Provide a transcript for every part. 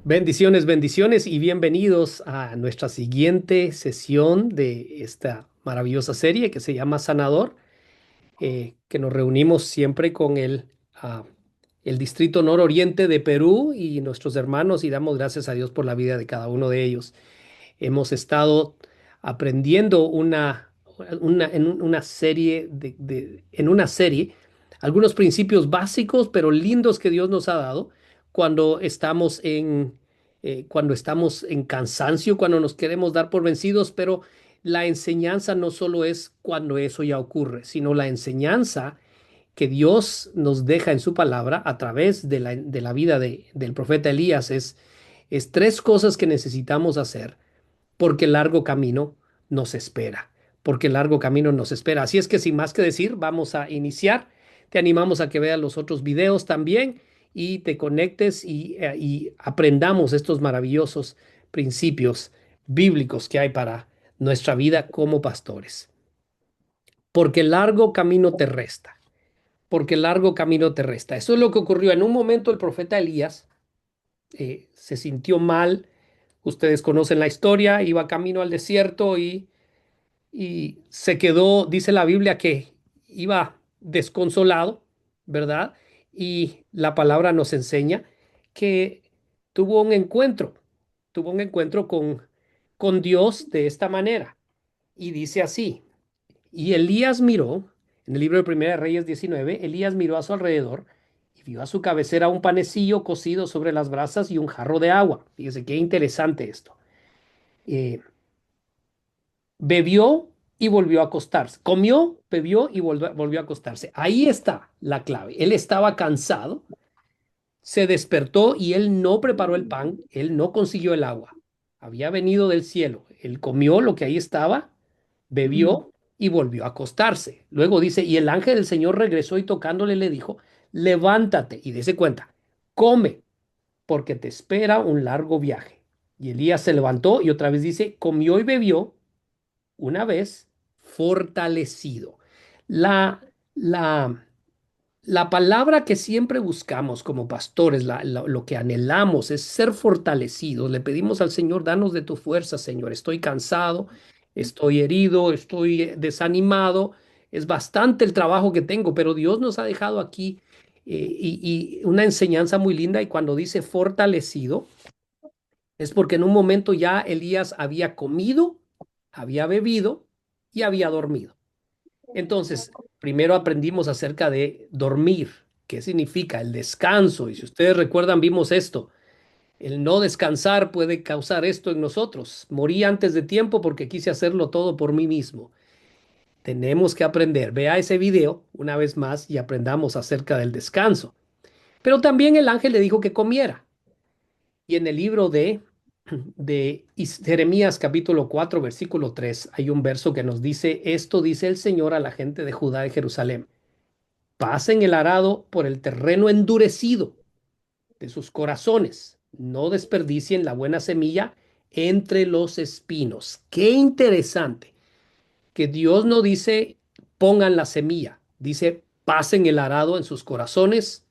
Bendiciones, bendiciones y bienvenidos a nuestra siguiente sesión de esta maravillosa serie que se llama Sanador, que nos reunimos siempre con el Distrito Nororiente de Perú y nuestros hermanos y damos gracias a Dios por la vida de cada uno de ellos. Hemos estado aprendiendo en una serie en una serie algunos principios básicos pero lindos que Dios nos ha dado cuando cuando estamos en cansancio, cuando nos queremos dar por vencidos, pero la enseñanza no solo es cuando eso ya ocurre, sino la enseñanza que Dios nos deja en su palabra a través de la vida del profeta Elías es tres cosas que necesitamos hacer porque el largo camino nos espera, porque el largo camino nos espera. Así es que sin más que decir, vamos a iniciar. Te animamos a que veas los otros videos también y te conectes y aprendamos estos maravillosos principios bíblicos que hay para nuestra vida como pastores. Porque el largo camino te resta, porque el largo camino te resta. Eso es lo que ocurrió. En un momento el profeta Elías se sintió mal. Ustedes conocen la historia, iba camino al desierto y se quedó, dice la Biblia, que iba desconsolado, ¿verdad? Y la palabra nos enseña que tuvo un encuentro, tuvo un encuentro con Dios de esta manera. Y dice así, y Elías miró, en el libro de Primera de Reyes 19, Elías miró a su alrededor y vio a su cabecera un panecillo cocido sobre las brasas y un jarro de agua. Fíjese qué interesante esto. Eh, Bebió y volvió a acostarse. Comió, bebió y volvió a acostarse. Ahí está la clave. Él estaba cansado, se despertó y él no preparó el pan, él no consiguió el agua. Había venido del cielo. Él comió lo que ahí estaba, bebió y volvió a acostarse. Luego dice, y el ángel del Señor regresó y tocándole le dijo, levántate y dése cuenta, come, porque te espera un largo viaje. Y Elías se levantó y otra vez dice, comió y bebió una vez fortalecido. La, la, la palabra que siempre buscamos como pastores, lo que anhelamos es ser fortalecidos. Le pedimos al Señor, danos de tu fuerza, Señor. Estoy cansado, estoy herido, estoy desanimado. Es bastante el trabajo que tengo, pero Dios nos ha dejado aquí y una enseñanza muy linda. Y cuando dice fortalecido, es porque en un momento ya Elías había comido, había bebido y había dormido. Entonces, primero aprendimos acerca de dormir, qué significa el descanso. Y si ustedes recuerdan, vimos esto. El no descansar puede causar esto en nosotros. Morí antes de tiempo porque quise hacerlo todo por mí mismo. Tenemos que aprender. Vea ese video una vez más y aprendamos acerca del descanso. Pero también el ángel le dijo que comiera. Y en el libro de Jeremías capítulo 4 versículo 3 hay un verso que nos dice, esto dice el Señor a la gente de Judá y Jerusalén, pasen el arado por el terreno endurecido de sus corazones, no desperdicien la buena semilla entre los espinos. Qué interesante que Dios no dice pongan la semilla, dice pasen el arado en sus corazones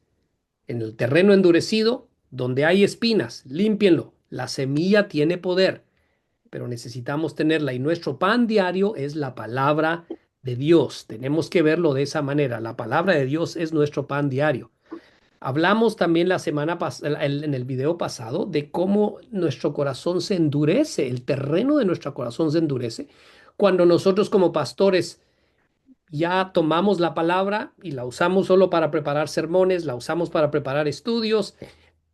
en el terreno endurecido, donde hay espinas, límpienlo. La semilla tiene poder, pero necesitamos tenerla y nuestro pan diario es la palabra de Dios. Tenemos que verlo de esa manera. La palabra de Dios es nuestro pan diario. Hablamos también la semana pasada, en el video pasado, de cómo nuestro corazón se endurece, el terreno de nuestro corazón se endurece cuando nosotros como pastores ya tomamos la palabra y la usamos solo para preparar sermones, la usamos para preparar estudios.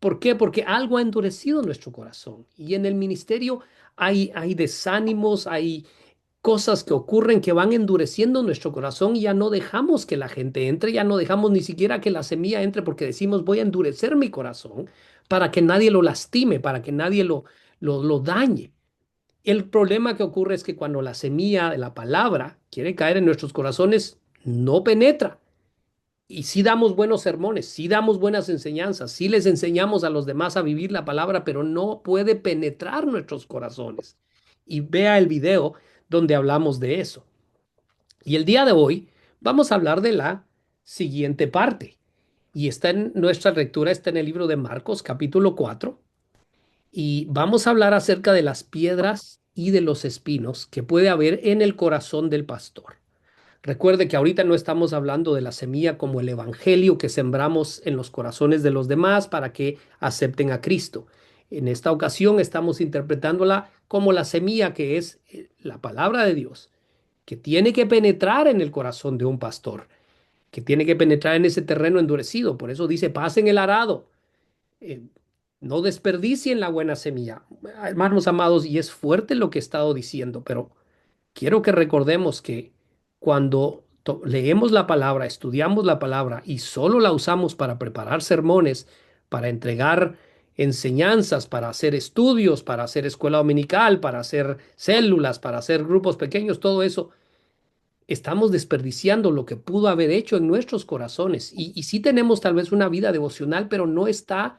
¿Por qué? Porque algo ha endurecido nuestro corazón. Y en el ministerio hay desánimos, hay cosas que ocurren que van endureciendo nuestro corazón y ya no dejamos que la gente entre, ya no dejamos ni siquiera que la semilla entre porque decimos voy a endurecer mi corazón para que nadie lo lastime, para que nadie lo dañe. El problema que ocurre es que cuando la semilla de la palabra quiere caer en nuestros corazones, no penetra. Y sí damos buenos sermones, sí damos buenas enseñanzas, sí les enseñamos a los demás a vivir la palabra, pero no puede penetrar nuestros corazones. Y vea el video donde hablamos de eso. Y el día de hoy vamos a hablar de la siguiente parte. Y está en nuestra lectura, está en el libro de Marcos, capítulo 4. y vamos a hablar acerca de las piedras y de los espinos que puede haber en el corazón del pastor. Recuerde que ahorita no estamos hablando de la semilla como el evangelio que sembramos en los corazones de los demás para que acepten a Cristo. En esta ocasión estamos interpretándola como la semilla que es la palabra de Dios, que tiene que penetrar en el corazón de un pastor, que tiene que penetrar en ese terreno endurecido. Por eso dice, pasen el arado, eh, no desperdicien la buena semilla. Hermanos amados, y es fuerte lo que he estado diciendo, pero quiero que recordemos que cuando leemos la palabra, estudiamos la palabra y solo la usamos para preparar sermones, para entregar enseñanzas, para hacer estudios, para hacer escuela dominical, para hacer células, para hacer grupos pequeños, todo eso, estamos desperdiciando lo que pudo haber hecho en nuestros corazones. Y sí tenemos tal vez una vida devocional, pero nuestra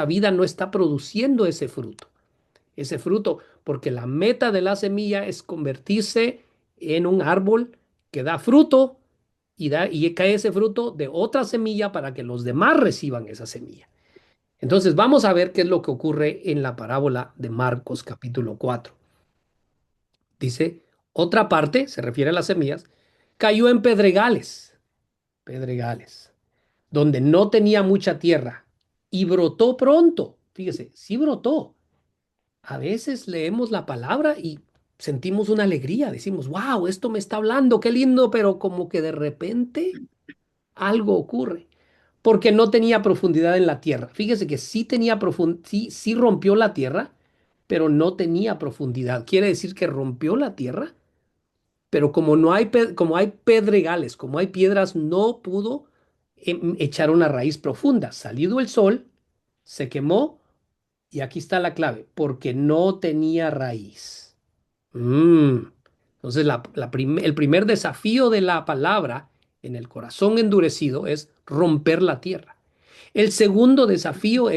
vida no está produciendo ese fruto, porque la meta de la semilla es convertirse en un árbol que da fruto y cae ese fruto de otra semilla para que los demás reciban esa semilla. Entonces vamos a ver qué es lo que ocurre en la parábola de Marcos capítulo 4. Dice, otra parte, se refiere a las semillas, cayó en pedregales, donde no tenía mucha tierra y brotó pronto. Fíjese, sí brotó. A veces leemos la palabra y sentimos una alegría, decimos, wow, esto me está hablando, qué lindo, pero como que de repente algo ocurre, porque no tenía profundidad en la tierra. Fíjese que sí tenía sí, sí rompió la tierra, pero no tenía profundidad. Quiere decir que rompió la tierra, pero como no hay, como hay pedregales, como hay piedras, no pudo echar una raíz profunda. Salido el sol, se quemó y aquí está la clave, porque no tenía raíz. Mm. Entonces, el primer desafío de la palabra en el corazón endurecido es romper la tierra. El segundo desafío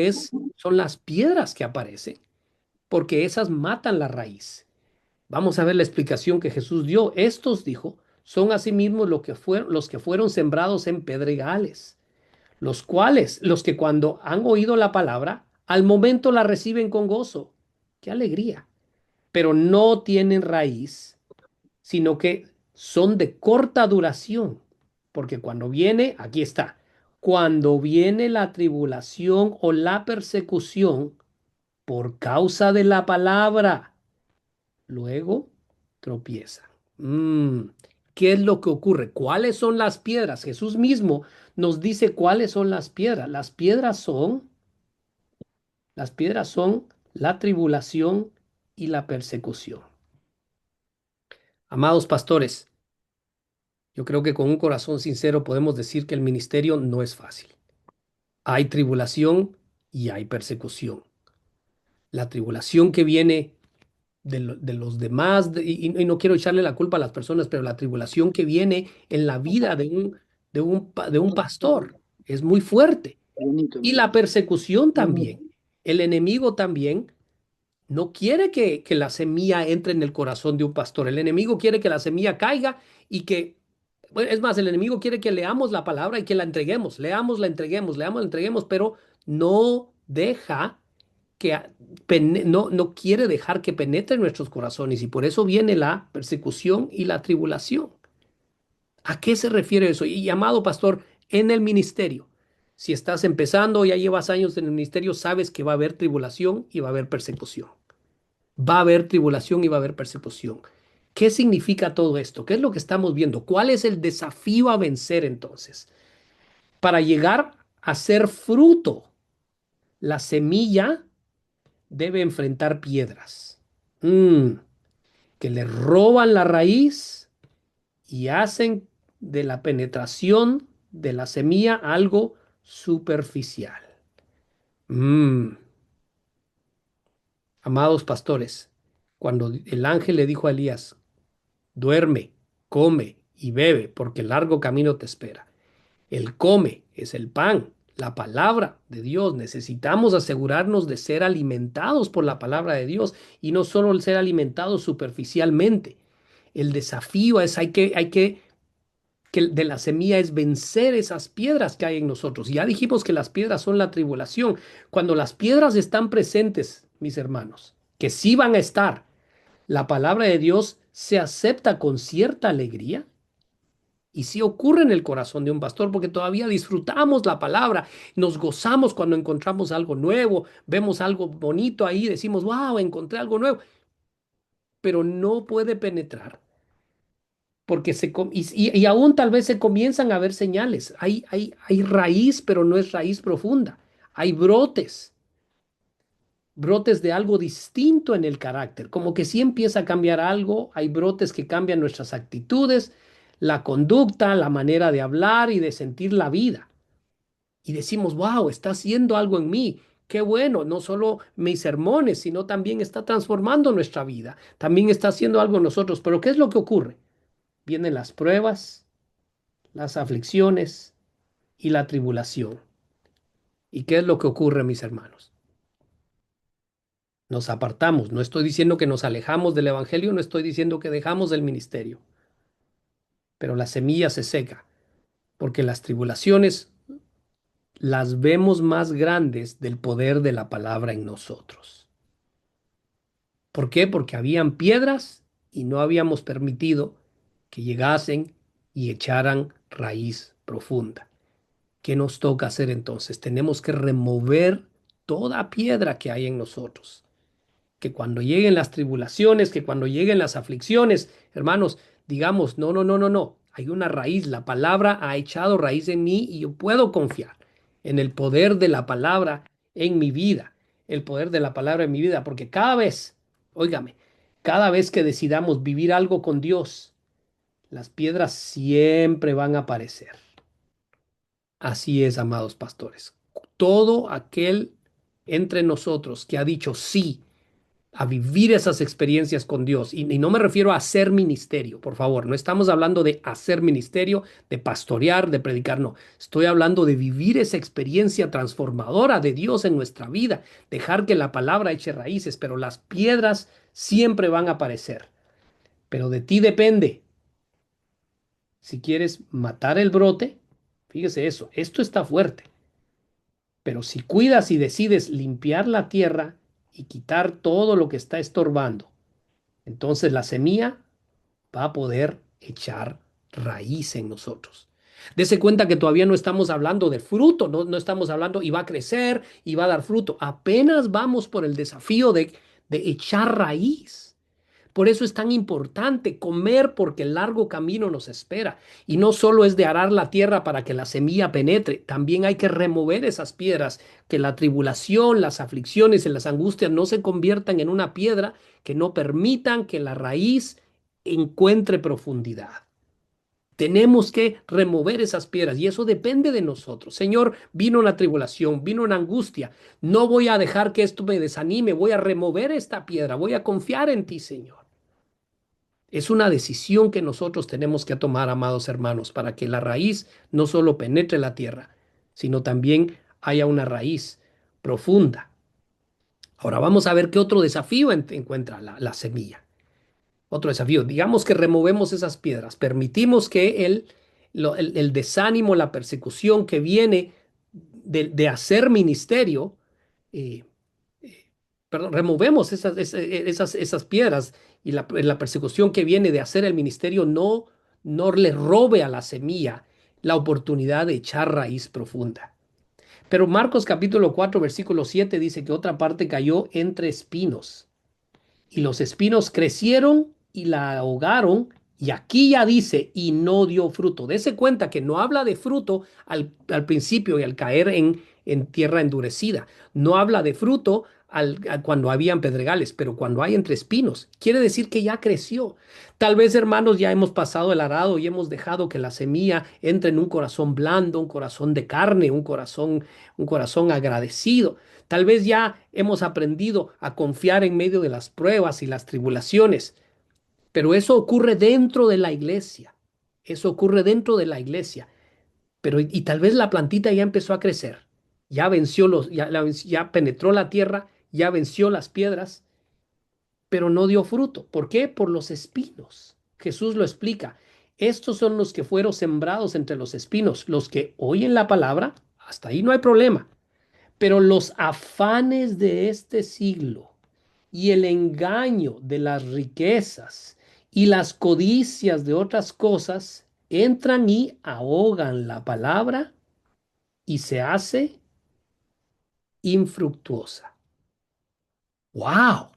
son las piedras que aparecen, porque esas matan la raíz. Vamos a ver la explicación que Jesús dio. Estos, dijo, son asimismo los que fueron sembrados en pedregales, los que cuando han oído la palabra, al momento la reciben con gozo. ¡Qué alegría! Pero no tienen raíz, sino que son de corta duración. Porque cuando viene, aquí está, cuando viene la tribulación o la persecución por causa de la palabra, luego tropiezan. Mm, ¿Qué es lo que ocurre? ¿Cuáles son las piedras? Jesús mismo nos dice cuáles son las piedras. Las piedras son la tribulación y la persecución. Amados pastores, yo creo que con un corazón sincero podemos decir que el ministerio no es fácil. Hay tribulación y hay persecución. La tribulación que viene de los demás, y no quiero echarle la culpa a las personas, pero la tribulación que viene en la vida de un pastor es muy fuerte. Bonito, Y hermano. la persecución también. El enemigo también no quiere que la semilla entre en el corazón de un pastor. El enemigo quiere que la semilla caiga y que, bueno, es más, el enemigo quiere que leamos la palabra y que la entreguemos. Leamos, la entreguemos, leamos, la entreguemos, pero no deja no quiere dejar que penetre en nuestros corazones y por eso viene la persecución y la tribulación. ¿A qué se refiere eso? Y amado pastor, en el ministerio, si estás empezando, ya llevas años en el ministerio, sabes que va a haber tribulación y va a haber persecución. Va a haber tribulación y va a haber persecución. ¿Qué significa todo esto? ¿Qué es lo que estamos viendo? ¿Cuál es el desafío a vencer entonces? Para llegar a ser fruto, la semilla debe enfrentar piedras que le roban la raíz y hacen de la penetración de la semilla algo superficial. Mm, Amados pastores, cuando el ángel le dijo a Elías, duerme, come y bebe, porque el largo camino te espera. El come es el pan, la palabra de Dios. Necesitamos asegurarnos de ser alimentados por la palabra de Dios y no solo el ser alimentados superficialmente. El desafío es que de la semilla es vencer esas piedras que hay en nosotros. Ya dijimos que las piedras son la tribulación. Cuando las piedras están presentes mis hermanos, que sí van a estar. La palabra de Dios se acepta con cierta alegría y sí ocurre en el corazón de un pastor porque todavía disfrutamos la palabra, nos gozamos cuando encontramos algo nuevo, vemos algo bonito ahí, decimos, wow, encontré algo nuevo, pero no puede penetrar porque y aún tal vez se comienzan a ver señales. Hay raíz, pero no es raíz profunda. Hay brotes de algo distinto en el carácter, como que sí empieza a cambiar algo, hay brotes que cambian nuestras actitudes, la conducta, la manera de hablar y de sentir la vida. Y decimos, wow, está haciendo algo en mí. Qué bueno, no solo mis sermones, sino también está transformando nuestra vida, también está haciendo algo en nosotros. Pero ¿qué es lo que ocurre? Vienen las pruebas, las aflicciones y la tribulación. ¿Y qué es lo que ocurre, mis hermanos? Nos apartamos. No estoy diciendo que nos alejamos del evangelio, no estoy diciendo que dejamos del ministerio, pero la semilla se seca porque las tribulaciones las vemos más grandes del poder de la palabra en nosotros. ¿Por qué? Porque habían piedras y no habíamos permitido que llegasen y echaran raíz profunda. ¿Qué nos toca hacer entonces? Tenemos que remover toda piedra que hay en nosotros, que cuando lleguen las tribulaciones, que cuando lleguen las aflicciones, hermanos, digamos, no, no, no, no, no, hay una raíz, la palabra ha echado raíz en mí y yo puedo confiar en el poder de la palabra en mi vida, el poder de la palabra en mi vida, porque cada vez, óigame, cada vez que decidamos vivir algo con Dios, las piedras siempre van a aparecer. Así es, amados pastores. Todo aquel entre nosotros que ha dicho sí a vivir esas experiencias con Dios. Y no me refiero a hacer ministerio, por favor. No estamos hablando de hacer ministerio, de pastorear, de predicar, no. Estoy hablando de vivir esa experiencia transformadora de Dios en nuestra vida, dejar que la palabra eche raíces, pero las piedras siempre van a aparecer. Pero de ti depende. Si quieres matar el brote, fíjese eso, esto está fuerte. Pero si cuidas y decides limpiar la tierra y quitar todo lo que está estorbando, entonces la semilla va a poder echar raíz en nosotros. Dese cuenta que todavía no estamos hablando de fruto, no, no estamos hablando y va a crecer y va a dar fruto. Apenas vamos por el desafío de echar raíz. Por eso es tan importante comer porque el largo camino nos espera. Y no solo es de arar la tierra para que la semilla penetre, también hay que remover esas piedras, que la tribulación, las aflicciones y las angustias no se conviertan en una piedra que no permitan que la raíz encuentre profundidad. Tenemos que remover esas piedras y eso depende de nosotros. Señor, vino una tribulación, vino una angustia. No voy a dejar que esto me desanime, voy a remover esta piedra, voy a confiar en ti, Señor. Es una decisión que nosotros tenemos que tomar, amados hermanos, para que la raíz no solo penetre la tierra, sino también haya una raíz profunda. Ahora vamos a ver qué otro desafío encuentra la semilla. Otro desafío, digamos que removemos esas piedras, permitimos que el desánimo, la persecución que viene de hacer ministerio, eh, perdón, removemos esas piedras y la persecución que viene de hacer el ministerio no le robe a la semilla la oportunidad de echar raíz profunda. Pero Marcos capítulo 4 versículo 7 dice que otra parte cayó entre espinos y los espinos crecieron y la ahogaron. Y aquí ya dice, y no dio fruto. Dese cuenta que no habla de fruto al principio y al caer en tierra endurecida. No habla de fruto cuando habían pedregales, pero cuando hay entre espinos, quiere decir que ya creció. Tal vez, hermanos, ya hemos pasado el arado y hemos dejado que la semilla entre en un corazón blando, un corazón de carne, un corazón agradecido. Tal vez ya hemos aprendido a confiar en medio de las pruebas y las tribulaciones, pero eso ocurre dentro de la iglesia. Eso ocurre dentro de la iglesia. Pero y tal vez la plantita ya empezó a crecer. Ya venció ya penetró la tierra, ya venció las piedras, pero no dio fruto. ¿Por qué? Por los espinos. Jesús lo explica. Estos son los que fueron sembrados entre los espinos, los que oyen la palabra, hasta ahí no hay problema, Pero los afanes de este siglo y el engaño de las riquezas y las codicias de otras cosas entran y ahogan la palabra y se hace infructuosa. ¡Wow!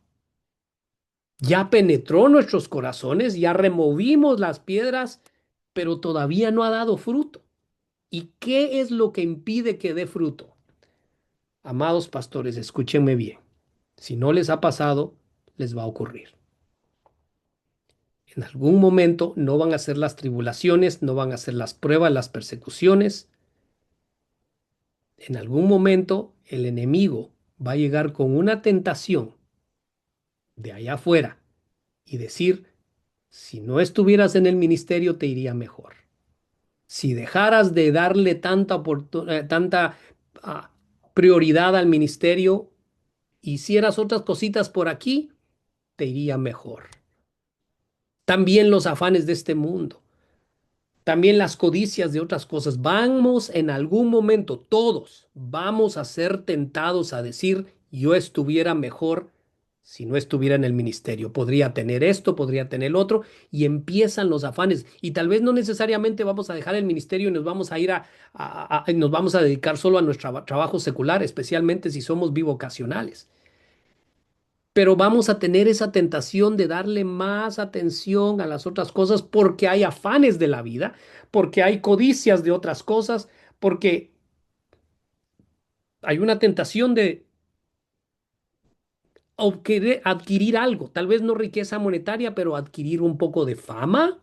Ya penetró nuestros corazones, ya removimos las piedras, pero todavía no ha dado fruto. ¿Y qué es lo que impide que dé fruto? Amados pastores, escúchenme bien. Si no les ha pasado, les va a ocurrir. En algún momento no van a ser las tribulaciones, no van a ser las pruebas, las persecuciones. En algún momento el enemigo va a llegar con una tentación de allá afuera y decir, si no estuvieras en el ministerio te iría mejor. Si dejaras de darle tanta ah, prioridad al ministerio, hicieras otras cositas por aquí, te iría mejor. También los afanes de este mundo, también las codicias de otras cosas. Vamos en algún momento, todos vamos a ser tentados a decir, yo estuviera mejor si no estuviera en el ministerio. Podría tener esto, podría tener otro, y empiezan los afanes. Y tal vez no necesariamente vamos a dejar el ministerio y nos vamos a ir nos vamos a dedicar solo a nuestro trabajo secular, especialmente si somos bivocacionales. Pero vamos a tener esa tentación de darle más atención a las otras cosas porque hay afanes de la vida, porque hay codicias de otras cosas, porque hay una tentación de adquirir algo, tal vez no riqueza monetaria, pero adquirir un poco de fama,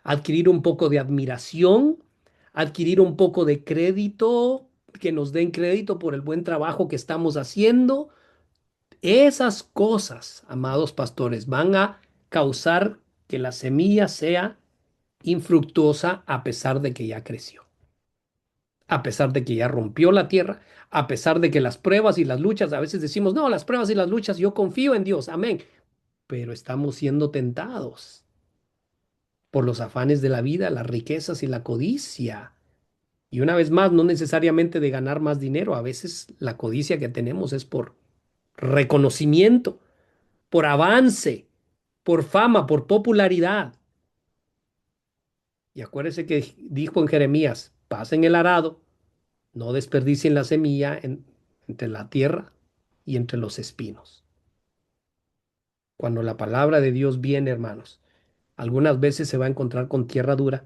adquirir un poco de admiración, adquirir un poco de crédito, que nos den crédito por el buen trabajo que estamos haciendo. Esas cosas, amados pastores, van a causar que la semilla sea infructuosa a pesar de que ya creció, a pesar de que ya rompió la tierra, a pesar de que las pruebas y las luchas, a veces decimos, no, las pruebas y las luchas, yo confío en Dios, amén, pero estamos siendo tentados por los afanes de la vida, las riquezas y la codicia. Y una vez más, no necesariamente de ganar más dinero, a veces la codicia que tenemos es por reconocimiento, por avance, por fama, por popularidad. Y acuérdese que dijo en Jeremías, pasen el arado, no desperdicien la semilla entre la tierra y entre los espinos. Cuando la palabra de Dios viene, hermanos, algunas veces se va a encontrar con tierra dura,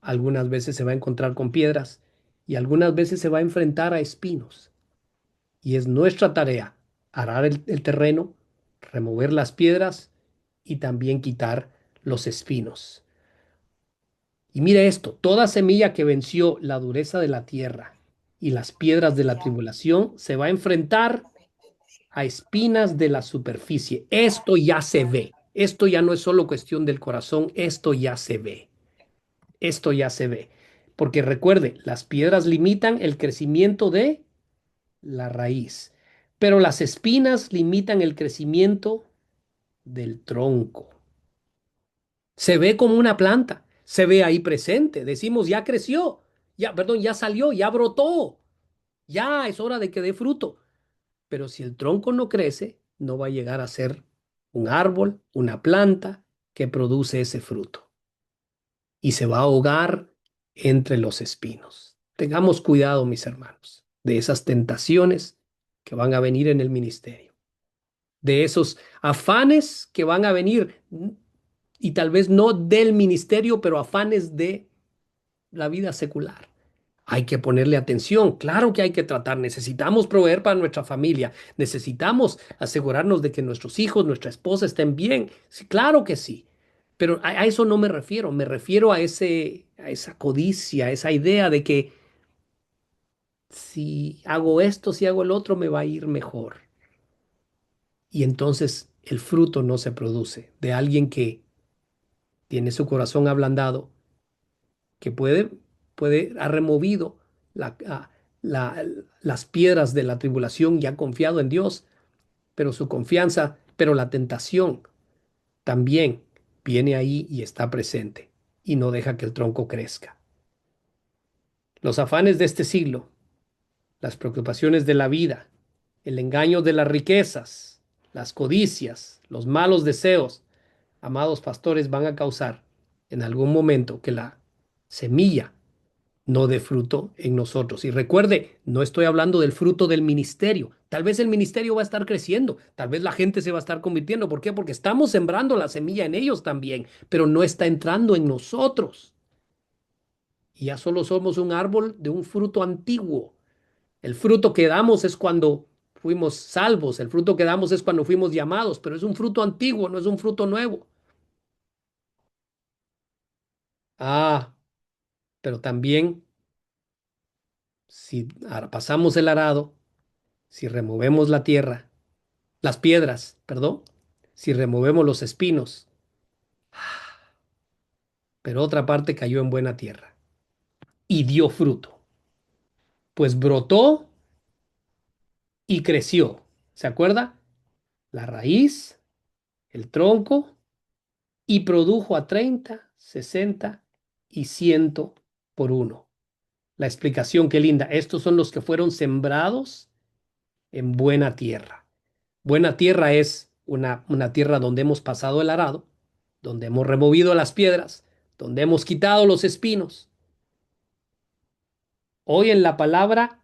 algunas veces se va a encontrar con piedras y algunas veces se va a enfrentar a espinos. Y es nuestra tarea arar el terreno, remover las piedras y también quitar los espinos. Y mire esto, toda semilla que venció la dureza de la tierra y las piedras de la tribulación se va a enfrentar a espinas de la superficie. Esto ya se ve. Esto ya no es solo cuestión del corazón, esto ya se ve. Esto ya se ve. Porque recuerde, las piedras limitan el crecimiento de la raíz, pero las espinas limitan el crecimiento del tronco. Se ve como una planta, se ve ahí presente. Decimos, ya creció, ya, perdón, ya salió, ya brotó, ya es hora de que dé fruto. Pero si el tronco no crece, no va a llegar a ser un árbol, una planta que produce ese fruto y se va a ahogar entre los espinos. Tengamos cuidado, mis hermanos, de esas tentaciones que van a venir en el ministerio, de esos afanes que van a venir y tal vez no del ministerio, pero afanes de la vida secular. Hay que ponerle atención, claro que hay que tratar, necesitamos proveer para nuestra familia, necesitamos asegurarnos de que nuestros hijos, nuestra esposa estén bien, sí, claro que sí, pero a eso no me refiero a esa codicia, a esa idea de que si hago esto, si hago el otro, me va a ir mejor. Y entonces el fruto no se produce de alguien que tiene su corazón ablandado, que ha removido la, a- las piedras de la tribulación y ha confiado en Dios, pero su confianza, pero la tentación también viene ahí y está presente y no deja que el tronco crezca. Los afanes de este siglo las preocupaciones de la vida, el engaño de las riquezas, las codicias, los malos deseos, amados pastores, van a causar en algún momento que la semilla no dé fruto en nosotros. Y recuerde, no estoy hablando del fruto del ministerio. Tal vez el ministerio va a estar creciendo, tal vez la gente se va a estar convirtiendo. ¿Por qué? Porque estamos sembrando la semilla en ellos también, pero no está entrando en nosotros. Y ya solo somos un árbol de un fruto antiguo. El fruto que damos es cuando fuimos salvos, el fruto que damos es cuando fuimos llamados, pero es un fruto antiguo, no es un fruto nuevo. Ah, pero también si ahora pasamos el arado, si removemos la tierra, las piedras, perdón, si removemos los espinos, pero otra parte cayó en buena tierra y dio fruto, pues brotó y creció. ¿Se acuerda? La raíz, el tronco y produjo a 30, 60 y 100 por uno. La explicación, qué linda. Estos son los que fueron sembrados en buena tierra. Buena tierra es una tierra donde hemos pasado el arado, donde hemos removido las piedras, donde hemos quitado los espinos. Oyen la palabra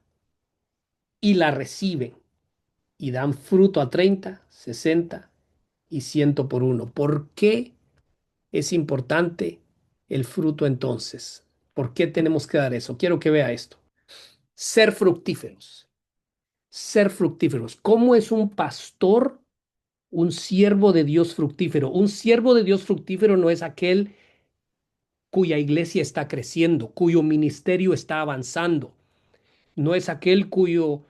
y la reciben y dan fruto a 30, 60 y 100 por uno. ¿Por qué es importante el fruto entonces? ¿Por qué tenemos que dar eso? Quiero que vea esto. Ser fructíferos. Ser fructíferos. ¿Cómo es un pastor, un siervo de Dios fructífero? Un siervo de Dios fructífero no es aquel cuya iglesia está creciendo, cuyo ministerio está avanzando. No es aquel cuyo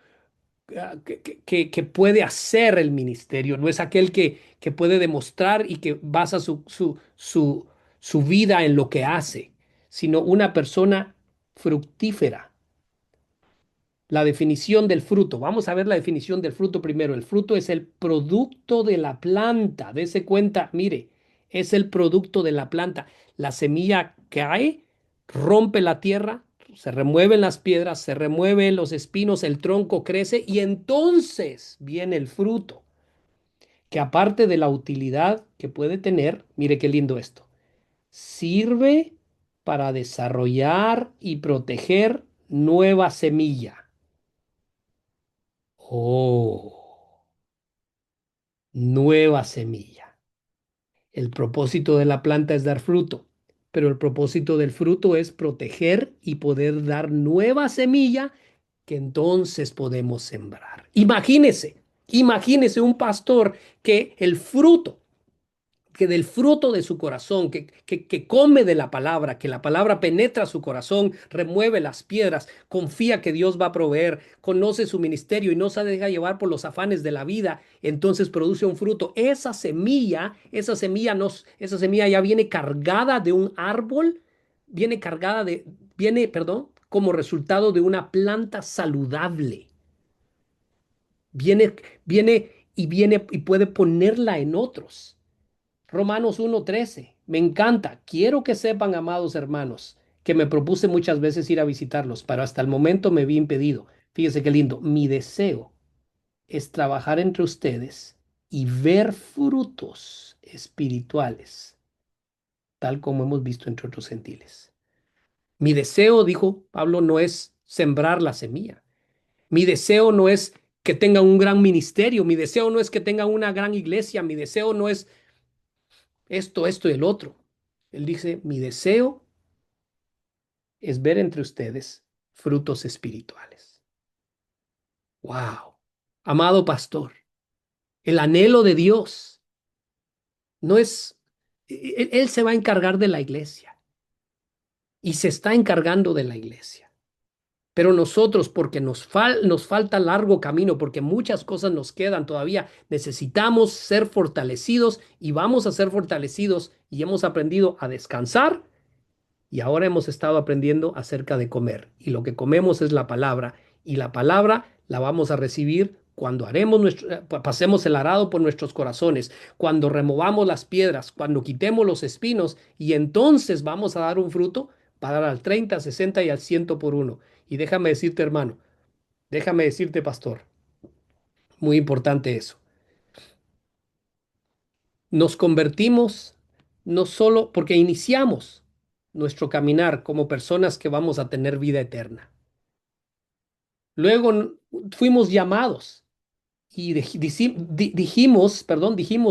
que puede hacer el ministerio, no es aquel que puede demostrar y que basa su vida en lo que hace, sino una persona fructífera. La definición del fruto. Vamos a ver la definición del fruto primero. El fruto es el producto de la planta. Dese cuenta, mire, es el producto de la planta. La semilla cae, rompe la tierra, se remueven las piedras, se remueven los espinos, el tronco crece y entonces viene el fruto, que aparte de la utilidad que puede tener, mire qué lindo esto, sirve para desarrollar y proteger nueva semilla. Oh, nueva semilla. El propósito de la planta es dar fruto, pero el propósito del fruto es proteger y poder dar nueva semilla que entonces podemos sembrar. Imagínese un pastor que el fruto que del fruto de su corazón, que come de la palabra, que la palabra penetra su corazón, remueve las piedras, confía que Dios va a proveer, conoce su ministerio y no se deja llevar por los afanes de la vida, entonces produce un fruto. Esa semilla ya viene cargada de un árbol, viene cargada de, perdón, como resultado de una planta saludable. Viene, viene y puede ponerla en otros. Romanos 1:13. Me encanta. Quiero que sepan, amados hermanos, que me propuse muchas veces ir a visitarlos, pero hasta el momento me vi impedido. Fíjese qué lindo. Mi deseo es trabajar entre ustedes y ver frutos espirituales, tal como hemos visto entre otros gentiles. Mi deseo, dijo Pablo, no es sembrar la semilla. Mi deseo no es que tengan un gran ministerio. Mi deseo no es que tengan una gran iglesia. Mi deseo no es esto y el otro. Él dice, mi deseo es ver entre ustedes frutos espirituales. Wow. Amado pastor, el anhelo de Dios no es, él se va a encargar de la iglesia y se está encargando de la iglesia. Pero nosotros, porque nos falta largo camino, porque muchas cosas nos quedan todavía, necesitamos ser fortalecidos y vamos a ser fortalecidos y hemos aprendido a descansar. Y ahora hemos estado aprendiendo acerca de comer. Y lo que comemos es la palabra. Y la palabra la vamos a recibir cuando pasemos el arado por nuestros corazones, cuando removamos las piedras, cuando quitemos los espinos. Y entonces vamos a dar un fruto para dar al 30, 60 y al 100 por uno. Y déjame decirte, hermano, Déjame decirte, pastor, muy importante eso. Nos convertimos no solo porque iniciamos nuestro caminar como personas que vamos a tener vida eterna. Luego fuimos llamados y dijimos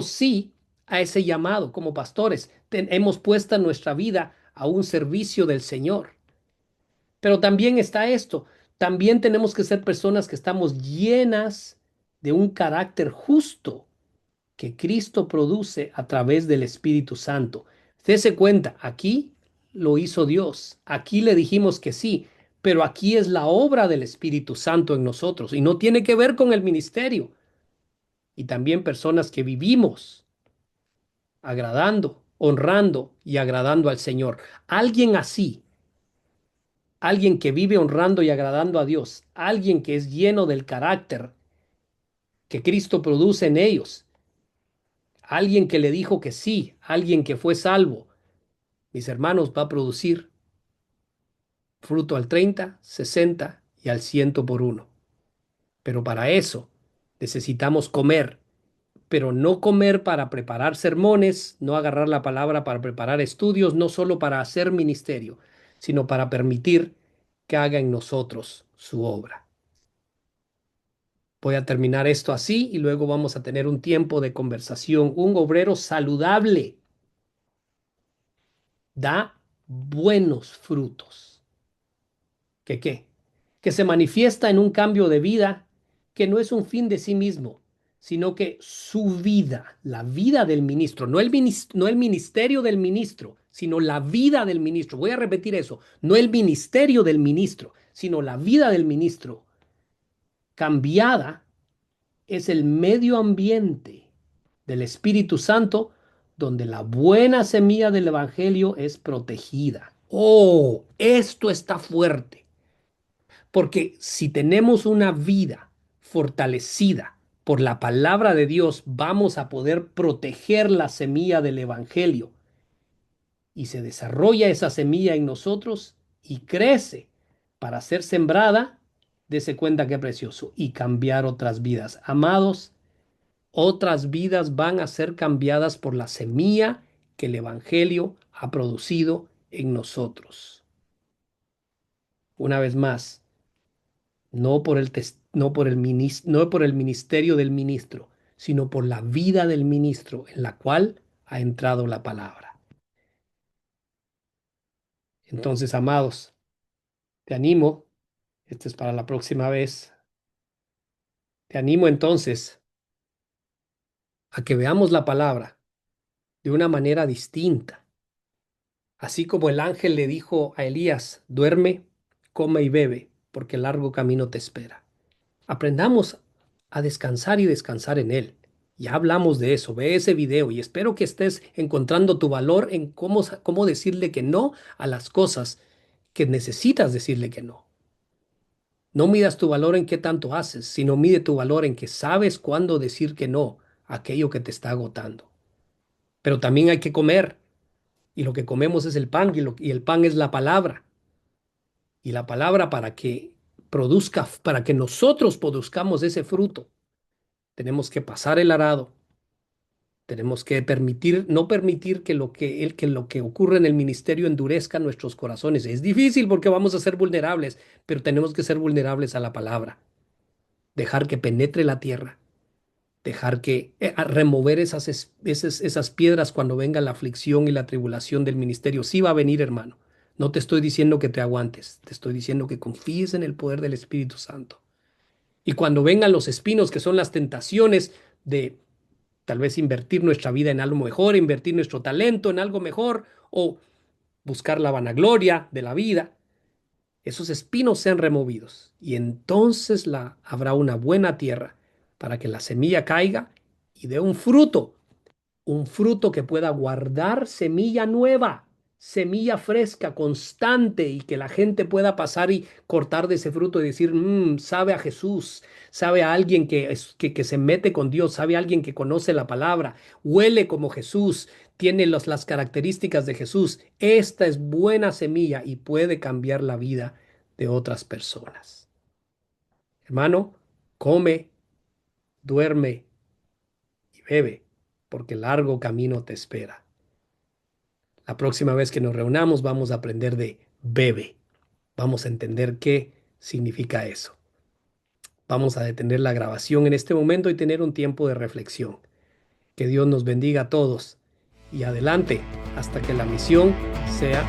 sí a ese llamado como pastores. Hemos puesto nuestra vida a un servicio del Señor. Pero también está esto. También tenemos que ser personas que estamos llenas de un carácter justo que Cristo produce a través del Espíritu Santo. Dese cuenta, aquí lo hizo Dios, aquí le dijimos que sí, pero aquí es la obra del Espíritu Santo en nosotros y no tiene que ver con el ministerio. Y también personas que vivimos agradando, honrando y agradando al Señor. Alguien así, alguien que vive honrando y agradando a Dios, alguien que es lleno del carácter que Cristo produce en ellos, alguien que le dijo que sí, alguien que fue salvo, mis hermanos, va a producir fruto al 30, 60 y al 100 por uno. Pero para eso necesitamos comer, pero no comer para preparar sermones, no agarrar la palabra para preparar estudios, no solo para hacer ministerio, sino para permitir que haga en nosotros su obra. Voy a terminar esto así y luego vamos a tener un tiempo de conversación. Un obrero saludable da buenos frutos. ¿Qué qué? Que se manifiesta en un cambio de vida que no es un fin de sí mismo, sino que su vida, la vida del ministro, no el ministerio del ministro, sino la vida del ministro. Voy a repetir eso, no el ministerio del ministro, sino la vida del ministro cambiada es el medio ambiente del Espíritu Santo donde la buena semilla del Evangelio es protegida. Oh, esto está fuerte. Porque si tenemos una vida fortalecida por la palabra de Dios, vamos a poder proteger la semilla del Evangelio y se desarrolla esa semilla en nosotros y crece para ser sembrada. Dese cuenta qué precioso y cambiar otras vidas. Amados, otras vidas van a ser cambiadas por la semilla que el Evangelio ha producido en nosotros. Una vez más, no por el ministerio del ministro, sino por la vida del ministro en la cual ha entrado la palabra. Entonces, amados, te animo, esto es para la próxima vez, te animo entonces a que veamos la palabra de una manera distinta. Así como el ángel le dijo a Elías, duerme, come y bebe, porque el largo camino te espera. Aprendamos a descansar y descansar en Él. Ya hablamos de eso, ve ese video y espero que estés encontrando tu valor en cómo decirle que no a las cosas que necesitas decirle que no. No midas tu valor en qué tanto haces, sino mide tu valor en que sabes cuándo decir que no a aquello que te está agotando. Pero también hay que comer y lo que comemos es el pan y el pan es la palabra. Y la palabra para que produzca, para que nosotros produzcamos ese fruto, tenemos que pasar el arado. Tenemos que no permitir que lo que ocurre en el ministerio endurezca nuestros corazones. Es difícil porque vamos a ser vulnerables, pero tenemos que ser vulnerables a la palabra. Dejar que penetre la tierra, dejar que remover esas piedras cuando venga la aflicción y la tribulación del ministerio. Sí va a venir, hermano. No te estoy diciendo que te aguantes, te estoy diciendo que confíes en el poder del Espíritu Santo. Y cuando vengan los espinos, que son las tentaciones de tal vez invertir nuestra vida en algo mejor, invertir nuestro talento en algo mejor o buscar la vanagloria de la vida, esos espinos sean removidos y entonces habrá una buena tierra para que la semilla caiga y dé un fruto que pueda guardar semilla nueva, semilla fresca, constante y que la gente pueda pasar y cortar de ese fruto y decir, sabe a Jesús, sabe a alguien que se mete con Dios, sabe a alguien que conoce la palabra, huele como Jesús, tiene las características de Jesús. Esta es buena semilla y puede cambiar la vida de otras personas. Hermano, come, duerme y bebe, porque largo camino te espera. La próxima vez que nos reunamos vamos a aprender de bebe. Vamos a entender qué significa eso. Vamos a detener la grabación en este momento y tener un tiempo de reflexión. Que Dios nos bendiga a todos y adelante hasta que la misión sea